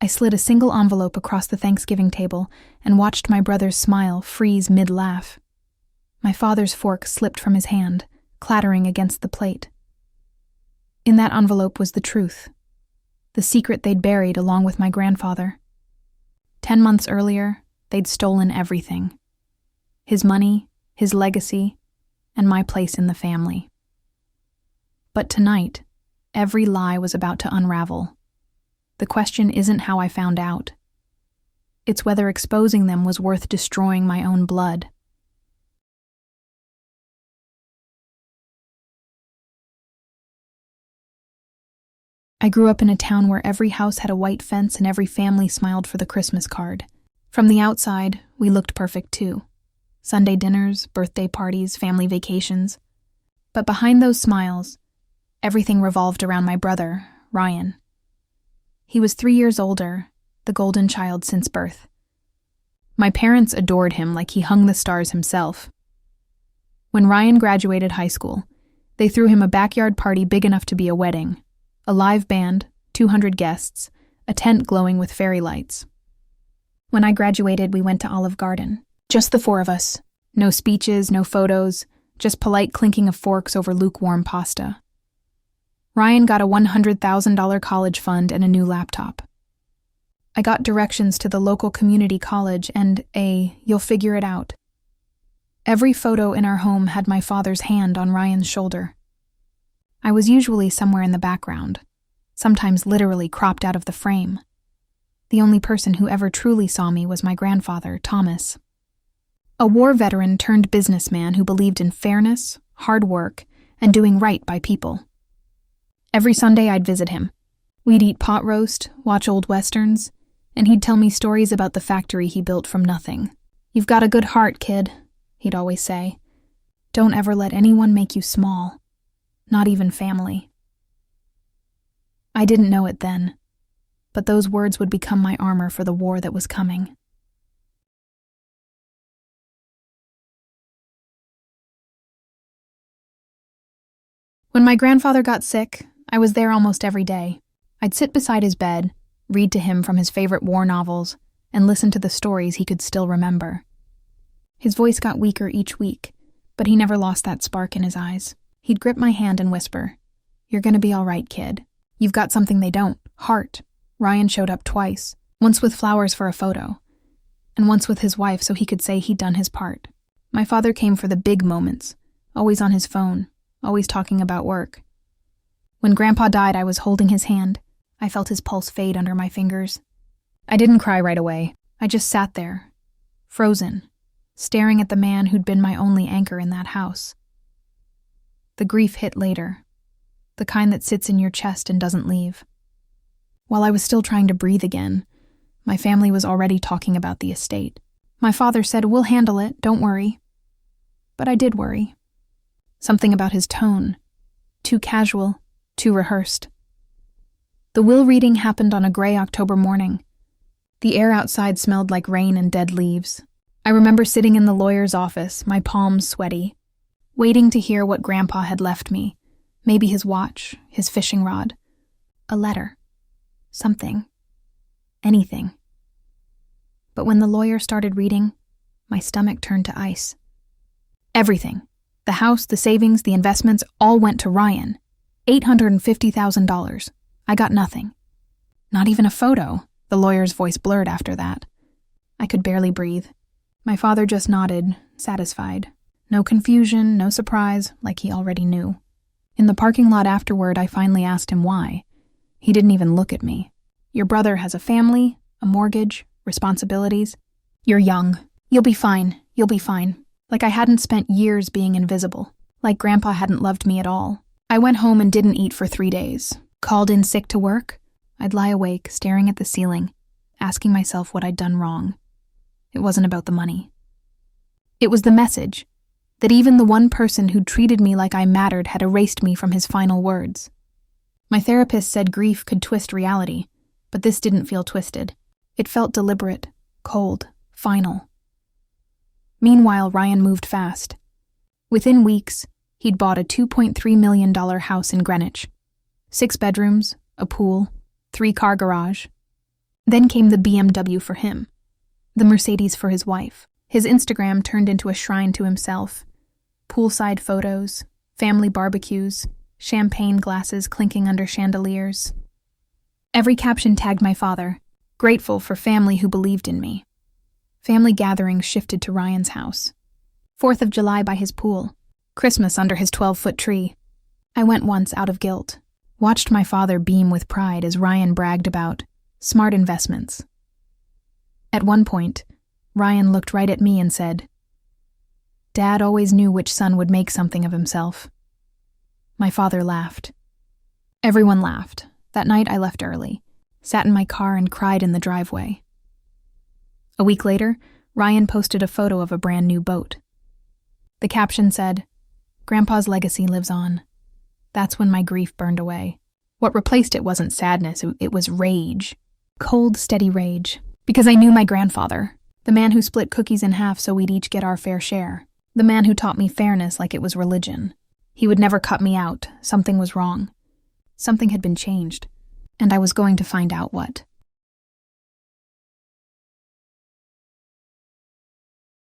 I slid a single envelope across the Thanksgiving table and watched my brother's smile freeze mid-laugh. My father's fork slipped from his hand, clattering against the plate. In that envelope was the truth, the secret they'd buried along with my grandfather. 10 months earlier, they'd stolen everything. His money, his legacy, and my place in the family. But tonight, every lie was about to unravel. The question isn't how I found out. It's whether exposing them was worth destroying my own blood. I grew up in a town where every house had a white fence and every family smiled for the Christmas card. From the outside, we looked perfect too. Sunday dinners, birthday parties, family vacations. But behind those smiles, everything revolved around my brother, Ryan. He was 3 years older, the golden child since birth. My parents adored him like he hung the stars himself. When Ryan graduated high school, they threw him a backyard party big enough to be a wedding. A live band, 200 guests, a tent glowing with fairy lights. When I graduated, we went to Olive Garden. Just the 4 of us. No speeches, no photos, just polite clinking of forks over lukewarm pasta. Ryan got a $100,000 college fund and a new laptop. I got directions to the local community college and you'll figure it out. Every photo in our home had my father's hand on Ryan's shoulder. I was usually somewhere in the background, sometimes literally cropped out of the frame. The only person who ever truly saw me was my grandfather, Thomas. A war veteran turned businessman who believed in fairness, hard work, and doing right by people. Every Sunday I'd visit him. We'd eat pot roast, watch old westerns, and he'd tell me stories about the factory he built from nothing. "You've got a good heart, kid," he'd always say. "Don't ever let anyone make you small. Not even family." I didn't know it then, but those words would become my armor for the war that was coming. When my grandfather got sick, I was there almost every day. I'd sit beside his bed, read to him from his favorite war novels, and listen to the stories he could still remember. His voice got weaker each week, but he never lost that spark in his eyes. He'd grip my hand and whisper, "You're gonna be all right, kid. You've got something they don't, heart." Ryan showed up twice, once with flowers for a photo, and once with his wife so he could say he'd done his part. My father came for the big moments, always on his phone, always talking about work. When Grandpa died, I was holding his hand. I felt his pulse fade under my fingers. I didn't cry right away. I just sat there, frozen, staring at the man who'd been my only anchor in that house. The grief hit later, the kind that sits in your chest and doesn't leave. While I was still trying to breathe again, my family was already talking about the estate. My father said, "We'll handle it, don't worry." But I did worry. Something about his tone, too casual, too rehearsed. The will reading happened on a gray October morning. The air outside smelled like rain and dead leaves. I remember sitting in the lawyer's office, my palms sweaty, waiting to hear what Grandpa had left me. Maybe his watch, his fishing rod, a letter, something, anything. But when the lawyer started reading, my stomach turned to ice. Everything, the house, the savings, the investments, all went to Ryan. $850,000. I got nothing. Not even a photo. The lawyer's voice blurred after that. I could barely breathe. My father just nodded, satisfied. No confusion, no surprise, like he already knew. In the parking lot afterward, I finally asked him why. He didn't even look at me. "Your brother has a family, a mortgage, responsibilities. You're young. You'll be fine. You'll be fine." Like I hadn't spent years being invisible. Like Grandpa hadn't loved me at all. I went home and didn't eat for 3 days. Called in sick to work. I'd lie awake, staring at the ceiling, asking myself what I'd done wrong. It wasn't about the money. It was the message that even the one person who'd treated me like I mattered had erased me from his final words. My therapist said grief could twist reality, but this didn't feel twisted. It felt deliberate, cold, final. Meanwhile, Ryan moved fast. Within weeks, he'd bought a $2.3 million house in Greenwich. 6 bedrooms, a pool, 3-car garage. Then came the BMW for him, the Mercedes for his wife. His Instagram turned into a shrine to himself. Poolside photos, family barbecues, champagne glasses clinking under chandeliers. Every caption tagged my father, grateful for family who believed in me. Family gatherings shifted to Ryan's house. 4th of July by his pool. Christmas under his 12-foot tree. I went once out of guilt. Watched my father beam with pride as Ryan bragged about smart investments. At one point, Ryan looked right at me and said, "Dad always knew which son would make something of himself." My father laughed. Everyone laughed. That night I left early, sat in my car and cried in the driveway. A week later, Ryan posted a photo of a brand new boat. The caption said, "Grandpa's legacy lives on." That's when my grief burned away. What replaced it wasn't sadness, it was rage. Cold, steady rage. Because I knew my grandfather, the man who split cookies in half so we'd each get our fair share. The man who taught me fairness like it was religion. He would never cut me out. Something was wrong. Something had been changed, and I was going to find out what.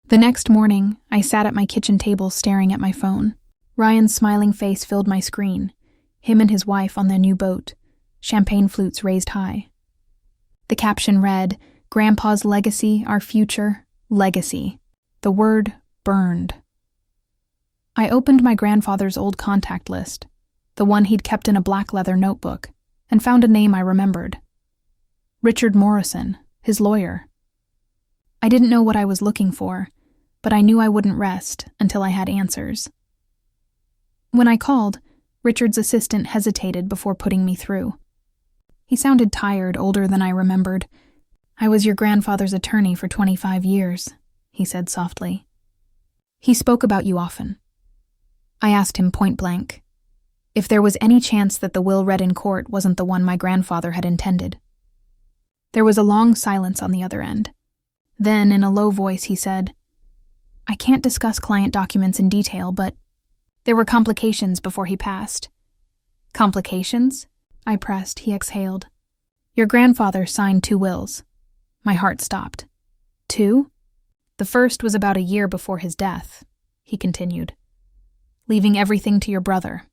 The next morning, I sat at my kitchen table staring at my phone. Ryan's smiling face filled my screen. Him and his wife on their new boat, champagne flutes raised high. The caption read, "Grandpa's legacy, our future, legacy." The word burned. I opened my grandfather's old contact list, the one he'd kept in a black leather notebook, and found a name I remembered. Richard Morrison, his lawyer. I didn't know what I was looking for, but I knew I wouldn't rest until I had answers. When I called, Richard's assistant hesitated before putting me through. He sounded tired, older than I remembered. "I was your grandfather's attorney for 25 years, he said softly. "He spoke about you often." I asked him point blank if there was any chance that the will read in court wasn't the one my grandfather had intended. There was a long silence on the other end. Then, in a low voice, he said, "I can't discuss client documents in detail, but there were complications before he passed." "Complications?" I pressed. He exhaled. "Your grandfather signed 2 wills. My heart stopped. 2? "The first was about a year before his death," he continued, "leaving everything to your brother.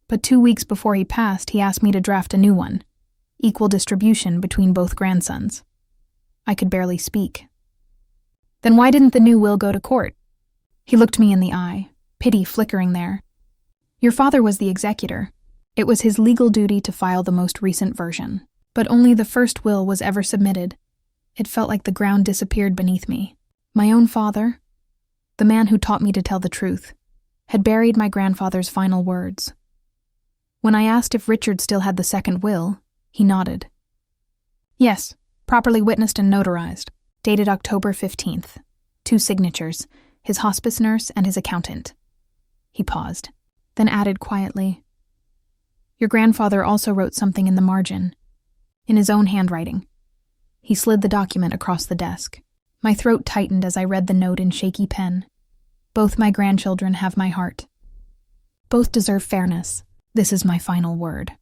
But 2 weeks before he passed, he asked me to draft a new one, equal distribution between both grandsons." I could barely speak. "Then why didn't the new will go to court?" He looked me in the eye, pity flickering there. "Your father was the executor. It was his legal duty to file the most recent version. But only the first will was ever submitted." It felt like the ground disappeared beneath me. My own father, the man who taught me to tell the truth, had buried my grandfather's final words. When I asked if Richard still had the second will, he nodded. "Yes, properly witnessed and notarized, dated October 15th. 2 signatures, his hospice nurse and his accountant." He paused, then added quietly, "Your grandfather also wrote something in the margin, in his own handwriting." He slid the document across the desk. My throat tightened as I read the note in shaky pen. "Both my grandchildren have my heart. Both deserve fairness. This is my final word."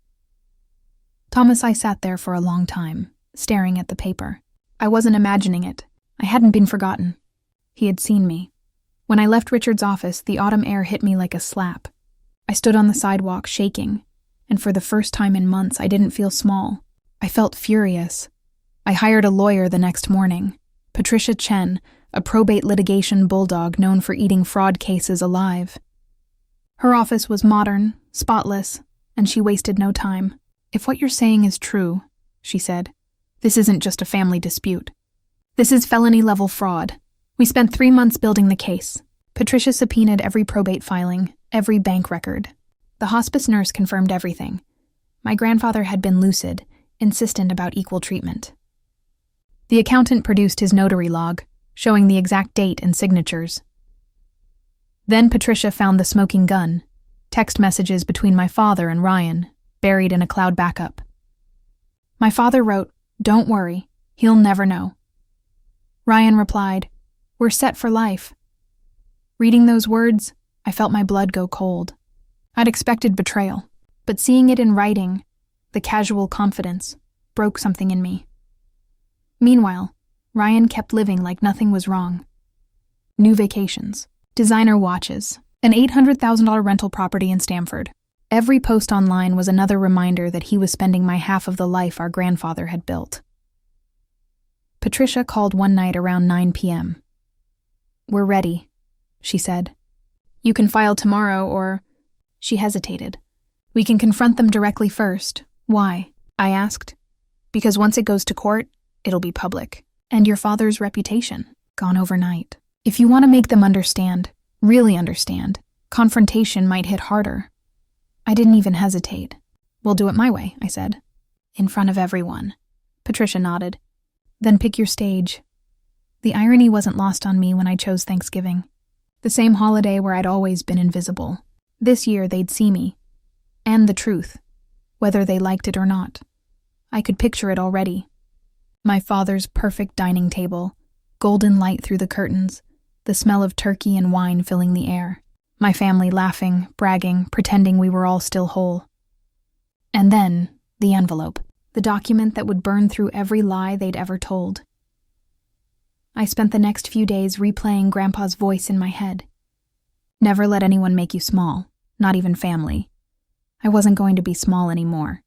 Thomas, I sat there for a long time, staring at the paper. I wasn't imagining it. I hadn't been forgotten. He had seen me. When I left Richard's office, the autumn air hit me like a slap. I stood on the sidewalk, shaking, and for the first time in months, I didn't feel small. I felt furious. I hired a lawyer the next morning, Patricia Chen, a probate litigation bulldog known for eating fraud cases alive. Her office was modern, spotless, and she wasted no time. "If what you're saying is true," she said, "this isn't just a family dispute. This is felony-level fraud. We spent 3 months building the case." Patricia subpoenaed every probate filing, every bank record. The hospice nurse confirmed everything. My grandfather had been lucid, insistent about equal treatment. The accountant produced his notary log, showing the exact date and signatures. Then Patricia found the smoking gun, text messages between my father and Ryan, buried in a cloud backup. My father wrote, "Don't worry, he'll never know." Ryan replied, "We're set for life." Reading those words, I felt my blood go cold. I'd expected betrayal, but seeing it in writing, the casual confidence, broke something in me. Meanwhile, Ryan kept living like nothing was wrong. New vacations, designer watches, an $800,000 rental property in Stamford. Every post online was another reminder that he was spending my half of the life our grandfather had built. Patricia called one night around 9 p.m. "We're ready," she said. "You can file tomorrow or—" She hesitated. "We can confront them directly first." "Why?" I asked. "Because once it goes to court, it'll be public. And your father's reputation, gone overnight. If you want to make them understand, really understand, confrontation might hit harder." I didn't even hesitate. "We'll do it my way," I said. "In front of everyone." Patricia nodded. "Then pick your stage." The irony wasn't lost on me when I chose Thanksgiving. The same holiday where I'd always been invisible. This year they'd see me. And the truth, whether they liked it or not. I could picture it already. My father's perfect dining table, golden light through the curtains, the smell of turkey and wine filling the air. My family laughing, bragging, pretending we were all still whole. And then, the envelope, the document that would burn through every lie they'd ever told. I spent the next few days replaying Grandpa's voice in my head. Never let anyone make you small, not even family. I wasn't going to be small anymore.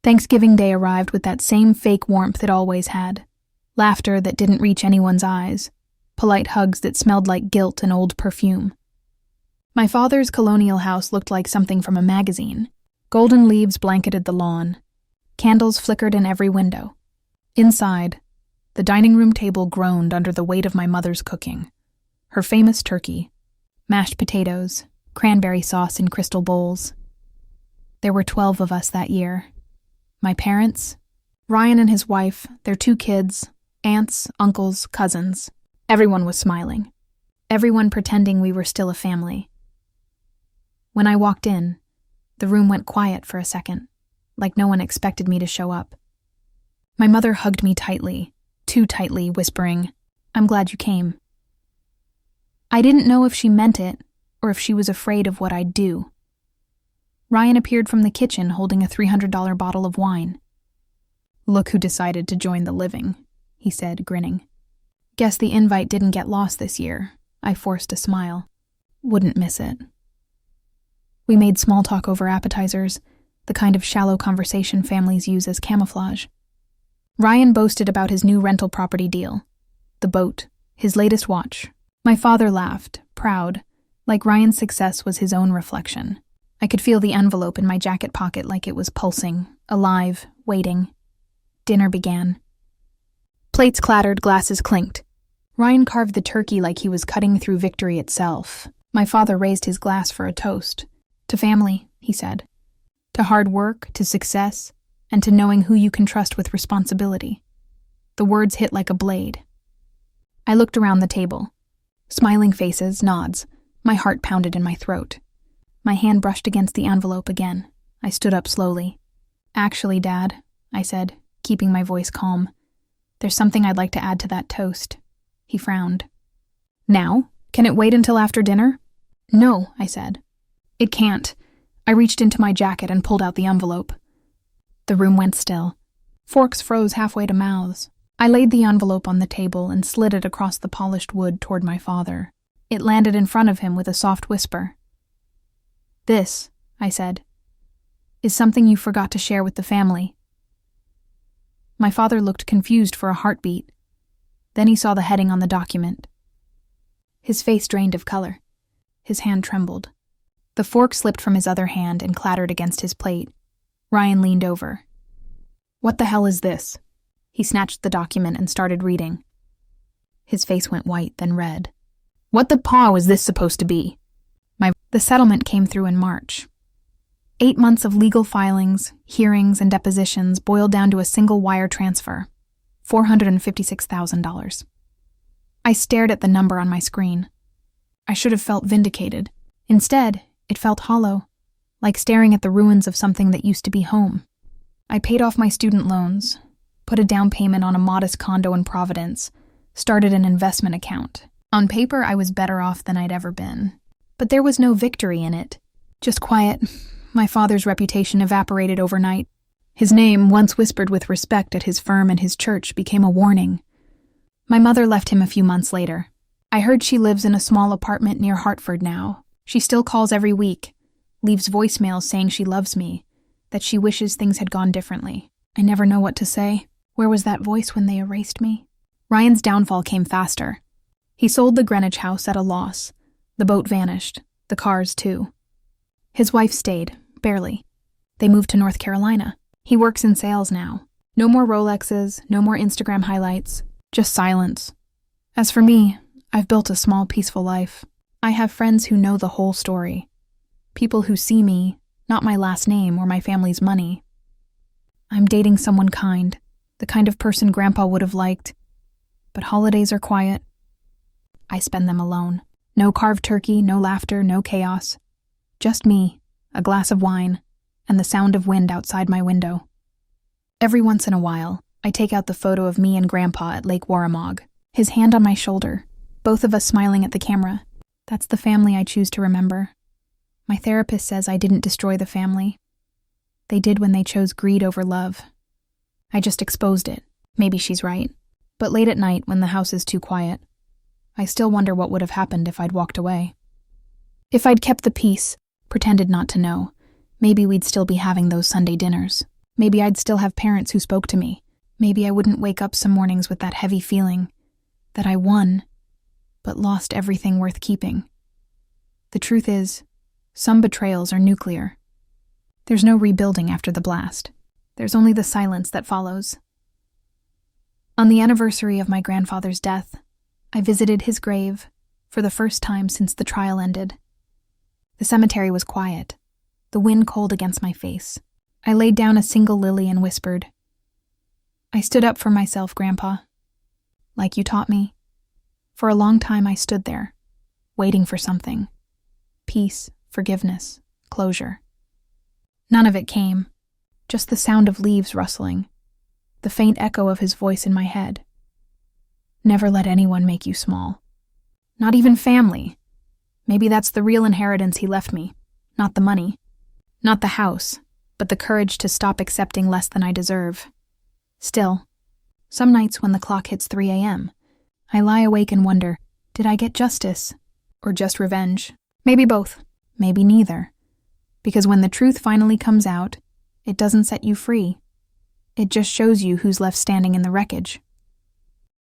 Thanksgiving Day arrived with that same fake warmth it always had. Laughter that didn't reach anyone's eyes. Polite hugs that smelled like guilt and old perfume. My father's colonial house looked like something from a magazine. Golden leaves blanketed the lawn. Candles flickered in every window. Inside, the dining room table groaned under the weight of my mother's cooking. Her famous turkey, mashed potatoes, cranberry sauce in crystal bowls. There were 12 of us that year. My parents, Ryan and his wife, their 2 kids, aunts, uncles, cousins. Everyone was smiling. Everyone pretending we were still a family. When I walked in, the room went quiet for a second, like no one expected me to show up. My mother hugged me tightly, too tightly, whispering, "I'm glad you came." I didn't know if she meant it or if she was afraid of what I'd do. Ryan appeared from the kitchen holding a $300 bottle of wine. "Look who decided to join the living," he said, grinning. "Guess the invite didn't get lost this year." I forced a smile. "Wouldn't miss it." We made small talk over appetizers, the kind of shallow conversation families use as camouflage. Ryan boasted about his new rental property deal, the boat, his latest watch. My father laughed, proud, like Ryan's success was his own reflection. I could feel the envelope in my jacket pocket like it was pulsing, alive, waiting. Dinner began. Plates clattered, glasses clinked. Ryan carved the turkey like he was cutting through victory itself. My father raised his glass for a toast. "To family," he said. "To hard work, to success, and to knowing who you can trust with responsibility." The words hit like a blade. I looked around the table. Smiling faces, nods. My heart pounded in my throat. My hand brushed against the envelope again. I stood up slowly. "Actually, Dad," I said, keeping my voice calm, "there's something I'd like to add to that toast." He frowned. "Now? Can it wait until after dinner?" "No," I said. "It can't." I reached into my jacket and pulled out the envelope. The room went still. Forks froze halfway to mouths. I laid the envelope on the table and slid it across the polished wood toward my father. It landed in front of him with a soft whisper. "This," I said, "is something you forgot to share with the family." My father looked confused for a heartbeat. Then he saw the heading on the document. His face drained of color. His hand trembled. The fork slipped from his other hand and clattered against his plate. Ryan leaned over. "What the hell is this?" He snatched the document and started reading. His face went white, then red. "What the paw was this supposed to be?" The settlement came through in March. 8 months of legal filings, hearings, and depositions boiled down to a single wire transfer. $456,000. I stared at the number on my screen. I should have felt vindicated. Instead, it felt hollow, like staring at the ruins of something that used to be home. I paid off my student loans, put a down payment on a modest condo in Providence, started an investment account. On paper, I was better off than I'd ever been. But there was no victory in it, just quiet, My father's reputation evaporated overnight. His name, once whispered with respect at his firm and his church, became a warning. My mother left him a few months later. I heard she lives in a small apartment near Hartford now. She still calls every week, leaves voicemails saying she loves me, that she wishes things had gone differently. I never know what to say. Where was that voice when they erased me? Ryan's downfall came faster. He sold the Greenwich house at a loss. The boat vanished. The cars, too. His wife stayed, barely. They moved to North Carolina. He works in sales now. No more Rolexes, no more Instagram highlights, just silence. As for me, I've built a small, peaceful life. I have friends who know the whole story. People who see me, not my last name or my family's money. I'm dating someone kind, the kind of person Grandpa would have liked. But holidays are quiet. I spend them alone. No carved turkey, no laughter, no chaos. Just me, a glass of wine, and the sound of wind outside my window. Every once in a while, I take out the photo of me and Grandpa at Lake Warramog, his hand on my shoulder, both of us smiling at the camera. That's the family I choose to remember. My therapist says I didn't destroy the family. They did when they chose greed over love. I just exposed it. Maybe she's right. But late at night, when the house is too quiet, I still wonder what would have happened if I'd walked away. If I'd kept the peace, pretended not to know, maybe we'd still be having those Sunday dinners. Maybe I'd still have parents who spoke to me. Maybe I wouldn't wake up some mornings with that heavy feeling that I won, but lost everything worth keeping. The truth is, some betrayals are nuclear. There's no rebuilding after the blast. There's only the silence that follows. On the anniversary of my grandfather's death, I visited his grave for the first time since the trial ended. The cemetery was quiet, the wind cold against my face. I laid down a single lily and whispered, "I stood up for myself, Grandpa, like you taught me." For a long time I stood there, waiting for something. Peace, forgiveness, closure. None of it came, just the sound of leaves rustling, the faint echo of his voice in my head. Never let anyone make you small. Not even family. Maybe that's the real inheritance he left me. Not the money. Not the house, but the courage to stop accepting less than I deserve. Still, some nights when the clock hits 3 a.m., I lie awake and wonder, did I get justice? Or just revenge? Maybe both. Maybe neither. Because when the truth finally comes out, it doesn't set you free. It just shows you who's left standing in the wreckage.